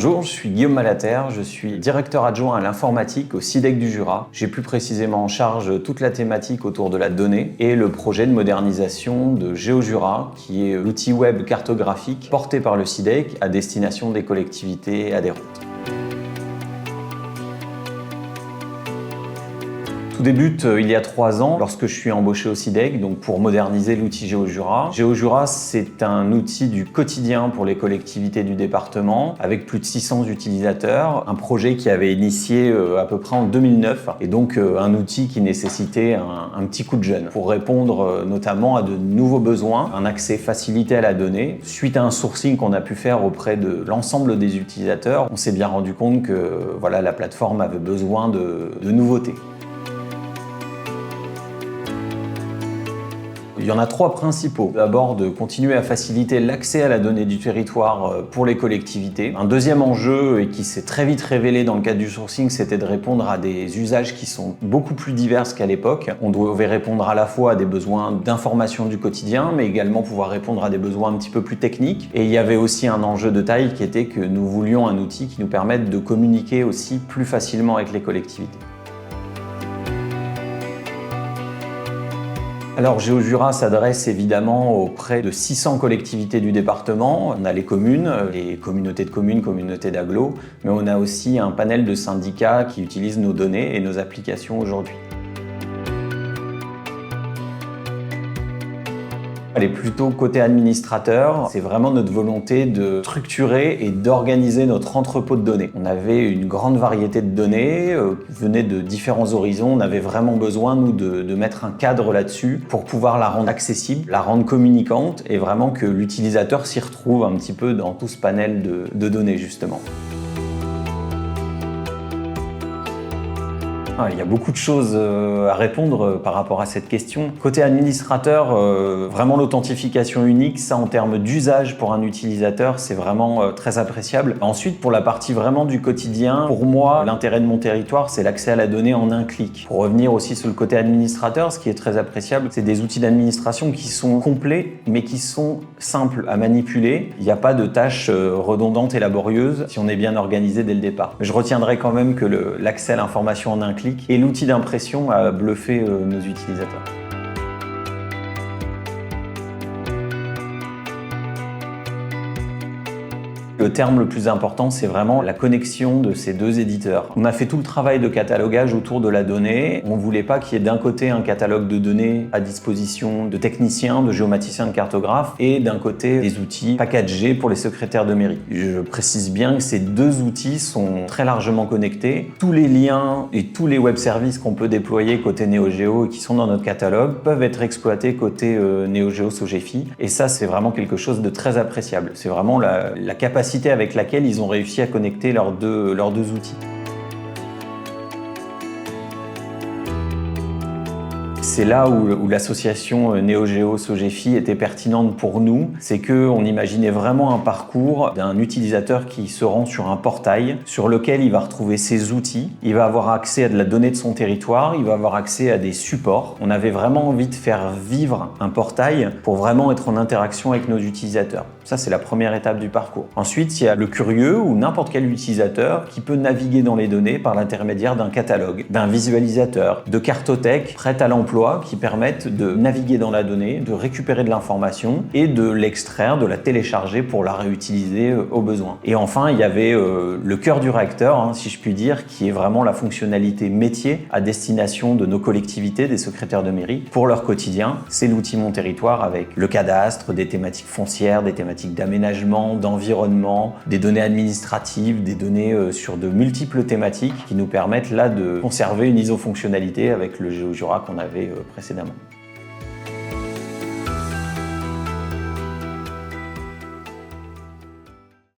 Bonjour, je suis Guillaume Malater, je suis directeur adjoint à l'informatique au CIDEC du Jura. J'ai plus précisément en charge toute la thématique autour de la donnée et le projet de modernisation de GeoJura, qui est l'outil web cartographique porté par le CIDEC à destination des collectivités adhérentes. Tout débute il y a 3 ans lorsque je suis embauché au CIDEC donc pour moderniser l'outil GeoJura. GeoJura, c'est un outil du quotidien pour les collectivités du département avec plus de 600 utilisateurs, un projet qui avait initié à peu près en 2009 et donc un outil qui nécessitait un petit coup de jeune pour répondre notamment à de nouveaux besoins, un accès facilité à la donnée. Suite à un sourcing qu'on a pu faire auprès de l'ensemble des utilisateurs, on s'est bien rendu compte que la plateforme avait besoin de nouveautés. Il y en a 3 principaux. D'abord, de continuer à faciliter l'accès à la donnée du territoire pour les collectivités. Un deuxième enjeu, et qui s'est très vite révélé dans le cadre du sourcing, c'était de répondre à des usages qui sont beaucoup plus divers qu'à l'époque. On devait répondre à la fois à des besoins d'information du quotidien, mais également pouvoir répondre à des besoins un petit peu plus techniques. Et il y avait aussi un enjeu de taille qui était que nous voulions un outil qui nous permette de communiquer aussi plus facilement avec les collectivités. Alors GeoJura s'adresse évidemment auprès de 600 collectivités du département. On a les communes, les communautés de communes, communautés d'agglos, mais on a aussi un panel de syndicats qui utilisent nos données et nos applications aujourd'hui. Elle est plutôt côté administrateur, c'est vraiment notre volonté de structurer et d'organiser notre entrepôt de données. On avait une grande variété de données qui venaient de différents horizons, on avait vraiment besoin nous de mettre un cadre là-dessus pour pouvoir la rendre accessible, la rendre communicante et vraiment que l'utilisateur s'y retrouve un petit peu dans tout ce panel de données justement. Il y a beaucoup de choses à répondre par rapport à cette question. Côté administrateur, vraiment l'authentification unique, ça en termes d'usage pour un utilisateur, c'est vraiment très appréciable. Ensuite, pour la partie vraiment du quotidien, pour moi, l'intérêt de mon territoire, c'est l'accès à la donnée en un clic. Pour revenir aussi sur le côté administrateur, ce qui est très appréciable, c'est des outils d'administration qui sont complets, mais qui sont simples à manipuler. Il n'y a pas de tâches redondantes et laborieuses si on est bien organisé dès le départ. Mais je retiendrai quand même que l'accès à l'information en un clic et l'outil d'impression a bluffé nos utilisateurs. Le terme le plus important, c'est vraiment la connexion de ces deux éditeurs. On a fait tout le travail de catalogage autour de la donnée. On ne voulait pas qu'il y ait d'un côté un catalogue de données à disposition de techniciens, de géomaticiens, de cartographes, et d'un côté des outils packagés pour les secrétaires de mairie. Je précise bien que ces deux outils sont très largement connectés. Tous les liens et tous les web services qu'on peut déployer côté NeoGeo et qui sont dans notre catalogue peuvent être exploités côté NeoGeo Sogefi. Et ça, c'est vraiment quelque chose de très appréciable. C'est vraiment la capacité avec laquelle ils ont réussi à connecter leurs deux outils. C'est là où l'association NeoGeo Sogefi était pertinente pour nous, c'est qu'on imaginait vraiment un parcours d'un utilisateur qui se rend sur un portail sur lequel il va retrouver ses outils, il va avoir accès à de la donnée de son territoire, il va avoir accès à des supports. On avait vraiment envie de faire vivre un portail pour vraiment être en interaction avec nos utilisateurs. Ça, c'est la première étape du parcours. Ensuite, il y a le curieux ou n'importe quel utilisateur qui peut naviguer dans les données par l'intermédiaire d'un catalogue, d'un visualisateur, de cartothèques prêtes à l'emploi qui permettent de naviguer dans la donnée, de récupérer de l'information et de l'extraire, de la télécharger pour la réutiliser au besoin. Et enfin, il y avait le cœur du réacteur, si je puis dire, qui est vraiment la fonctionnalité métier à destination de nos collectivités, des secrétaires de mairie, pour leur quotidien. C'est l'outil Mon Territoire avec le cadastre, des thématiques foncières, des thématiques d'aménagement, d'environnement, des données administratives, des données sur de multiples thématiques qui nous permettent là de conserver une iso-fonctionnalité avec le GeoJura qu'on avait précédemment.